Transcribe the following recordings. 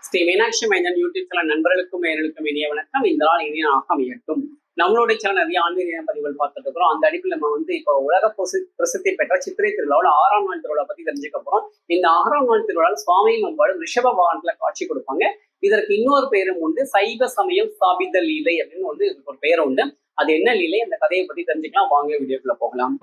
ஸ்ரீ மீனாட்சி மைந்தன் YouTube channel நண்பர்களுக்கும் நேயர்களுக்கும் இனிய வணக்கம். இந்த நாள் இனிய அமையட்டும். நம்மளுடைய சேனல் நிறைய ஆன்மீக பதிவுகள் பார்த்துட்டு இருக்கிறோம். அந்த அடிப்பில் நம்ம இப்போ உலக பிரசித்தி பெற்ற சித்திரை திருவிழாவில் 6ஆம் நாள் திருவிழா பத்தி தெரிஞ்சுக்க போறோம். இந்த 6ஆம் நாள் திருவிழாவில் சுவாமி நம்மளும் ரிஷப வாகனத்துல காட்சி கொடுப்பாங்க. இதற்கு இன்னொரு பேரும் உண்டு, சைவ சமயம் ஸ்தாபித லீலை அப்படின்னு வந்து இதுக்கு ஒரு பேர் உண்டு. அது என்ன லீலை, அந்த கதையை பத்தி தெரிஞ்சுக்கலாம். வாங்க வீடியோக்குள்ள போகலாம்.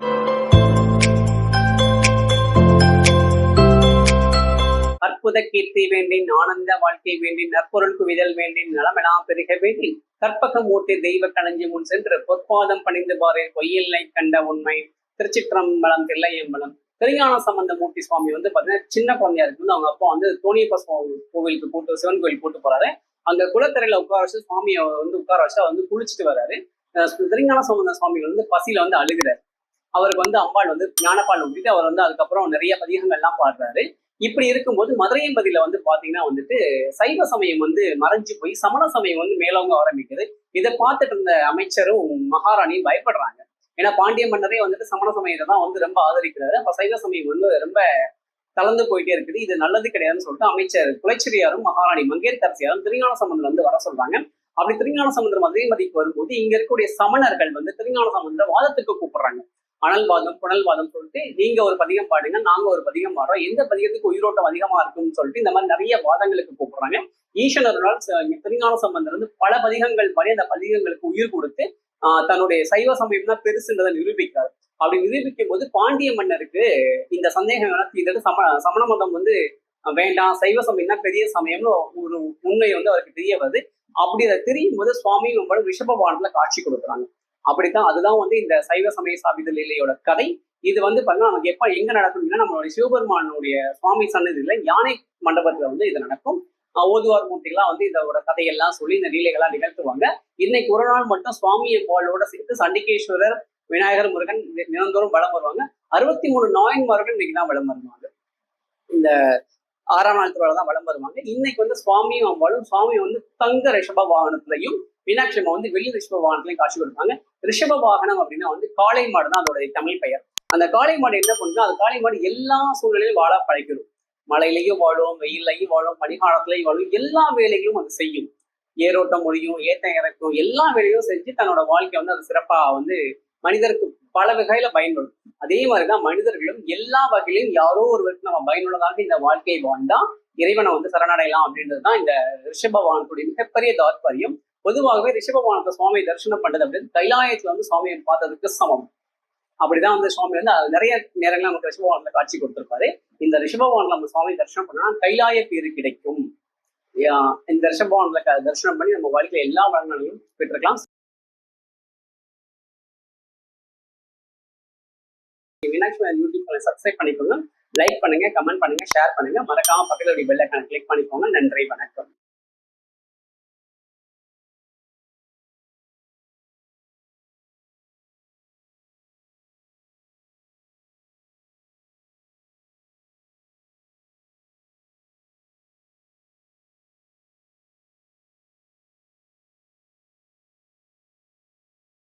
அற்புத கீர்த்தி வேண்டின், ஆனந்த வாழ்க்கை வேண்டின், நற்பொருள் குவிதல் வேண்டின், நலமெல்லாம் பெருக வேண்டின், கற்பக மூர்த்தி தெய்வ களஞ்சி முன் சென்று பொற்பாதம் பணிந்து பாரு பொய்யில்லை கண்ட உண்மை. திருச்சிற்றம்பலம் தில்லையம்பலம் திருஞான சம்பந்த மூர்த்தி சுவாமி வந்து பாத்தீங்கன்னா சின்ன குழந்தையா இருக்கு. அவங்க அப்பா வந்து தோணியப்ப கோவிலுக்கு கூட்டு, சிவன் கோவில் கூட்டு போறாரு. அங்க குளத்தரையில உட்கார வச்சு சுவாமியை வந்து உட்கார வச்சு அவர் வந்து குளிச்சுட்டு வர்றாரு. திருஞான சம்பந்த சுவாமிகள் வந்து பசியில வந்து அழுகிறாரு. அவருக்கு வந்து அம்பாள் வந்து ஞானப்பால் ஊட்டிட்டு அவர் வந்து அதுக்கப்புறம் நிறைய பதிகங்கள்லாம் பாடுறாரு. இப்படி இருக்கும்போது மதுரையம்பதியில வந்து பாத்தீங்கன்னா வந்துட்டு சைவ சமயம் வந்து மறைஞ்சு போய் சமண சமயம் வந்து மேலோங்க ஆரம்பிக்குது. இதை பார்த்துட்டு இருந்த அமைச்சரும் மகாராணியும் பயப்படுறாங்க. ஏன்னா பாண்டிய மன்னரே வந்துட்டு சமண சமயத்தை தான் வந்து ரொம்ப ஆதரிக்கிறாரு. அப்ப சைவ சமயம் வந்து ரொம்ப கலந்து போயிட்டே இருக்குது, இது நல்லது கிடையாதுன்னு சொல்லிட்டு அமைச்சர் குலச்சிரியாரும் மகாராணி மங்கையர்க்கரசியாரும் திருஞான சம்பந்தர் வந்து வர சொல்றாங்க. அப்படி திருஞான சம்பந்தர் மதுரைமதிக்கு வரும்போது இங்க இருக்கக்கூடிய சமணர்கள் வந்து திருஞான சம்பந்தர் வாதத்துக்கு கூப்பிடுறாங்க. அனல்வாதம் புனல்வாதம் சொல்லிட்டு நீங்க ஒரு பதிகம் பாடுங்க, நாங்க ஒரு பதிகம் பாடுறோம், எந்த பதிகத்துக்கு உயிரோட்டம் அதிகமா இருக்குன்னு சொல்லிட்டு இந்த மாதிரி நிறைய வாதங்களுக்கு கூப்பிடுறாங்க. ஈஸ்வரனால் திருஞான சம்பந்தர் வந்து பல பதிகங்கள் பாடி அந்த பதிகங்களுக்கு உயிர் கொடுத்து தன்னுடைய சைவ சமயம் தான் பெருசுன்றதை நிரூபிக்கிறார். அப்படி நிரூபிக்கும் போது பாண்டிய மன்னருக்கு இந்த சந்தேகம் தீர்த்து சமண மதம் வந்து வேண்டாம், சைவ சமயம் தான் பெரிய சமயம்னு ஒரு உண்மை வந்து அவருக்கு தெரிய வருது. அப்படி அதை தெரியும் போது சுவாமி ரிஷப வாகனத்துல காட்சி கொடுக்குறாங்க. அப்படித்தான் அதுதான் வந்து இந்த சைவ சமய ஸ்தாபித லீலையோட கதை. இது வந்து பாத்தீங்கன்னா நமக்கு எப்ப எங்க நடக்கும்னா நம்மளுடைய சிவபெருமானுடைய சுவாமி சன்னதியில யானை மண்டபத்துல வந்து இது நடக்கும். ஓதுவார் மூர்த்திகள்லாம் வந்து இதோட கதையெல்லாம் சொல்லி இந்த லீலைகள்லாம் நிகழ்த்துவாங்க. இன்னைக்கு ஒரு நாள் மட்டும் சுவாமி அம்பாளோட சேர்த்து சண்டிகேஸ்வரர், விநாயகர், முருகன் தினந்தோறும் வலம் வருவாங்க. 63 நாயன்மார்கள் இன்னைக்கு தான் வலம் வருவாங்க. இந்த 6ஆம் நாள் திருவிழா தான் வலம் வருவாங்க. இன்னைக்கு வந்து சுவாமியும் அம்பாளும் சுவாமி வந்து தங்க ரிஷப வாகனத்திலையும் மீனாட்சி அம்மா வந்து வெள்ளி ரிஷப வாகனத்திலையும் காட்சி கொடுப்பாங்க. ரிஷப வாகனம் அப்படின்னா வந்து காளை மாடு தான் அதோட தமிழ் பெயர். அந்த காளை மாடு என்ன பண்ணுன்னா, அந்த காளை மாடு எல்லா சூழ்நிலையும் வாழ பழக்கிடும். மழையிலையும் வாழும், வெயிலையும் வாழும், பனிகாலத்திலையும் வாழும், எல்லா வேலைகளும் அது செய்யும். ஏரோட்டம் மொழியும், ஏத்த இறக்கும், எல்லா வேலையும் செஞ்சு தன்னோட வாழ்க்கை வந்து அது சிறப்பா வந்து மனிதருக்கு பல வகையில பயன்படும். அதே மாதிரிதான் மனிதர்களும் எல்லா வகையிலும் யாரோ ஒருவருக்கு நம்ம பயனுள்ளதாக இந்த வாழ்க்கையை வாழ்ந்தா இறைவனை வந்து சரணடையலாம் அப்படின்றதுதான் இந்த ரிஷப வாகனத்துடைய மிகப்பெரிய தாத்பரியம். பொதுவாகவே ரிஷப வாகனத்தை சுவாமியை தரிசனம் பண்றது அப்படின்னு கைலாயத்துல வந்து சுவாமியை பார்த்ததுக்கு சமம். அப்படிதான் வந்து சுவாமி வந்து நிறைய நேரங்கள் நமக்கு ரிஷப வாகனத்துல காட்சி கொடுத்திருப்பாரு. இந்த ரிஷப வாகனத்துல நம்ம சுவாமி தரிசனம் பண்ணா கைலாய பேரு கிடைக்கும். இந்த ரிஷப வாகனத்துல தரிசனம் பண்ணி நம்ம வாழ்க்கையில எல்லா வளங்களையும் பெற்றுக்கலாம். மீனாட்சி யூடியூப் சேனல் சப்ஸ்கிரைப் பண்ணிக்கோங்க, லைக் பண்ணுங்க, கமெண்ட் பண்ணுங்க, ஷேர் பண்ணுங்க, மறக்காம பக்கத்துல பெல் ஐகானை கிளிக் பண்ணிக்கோங்க. நன்றி, வணக்கம்.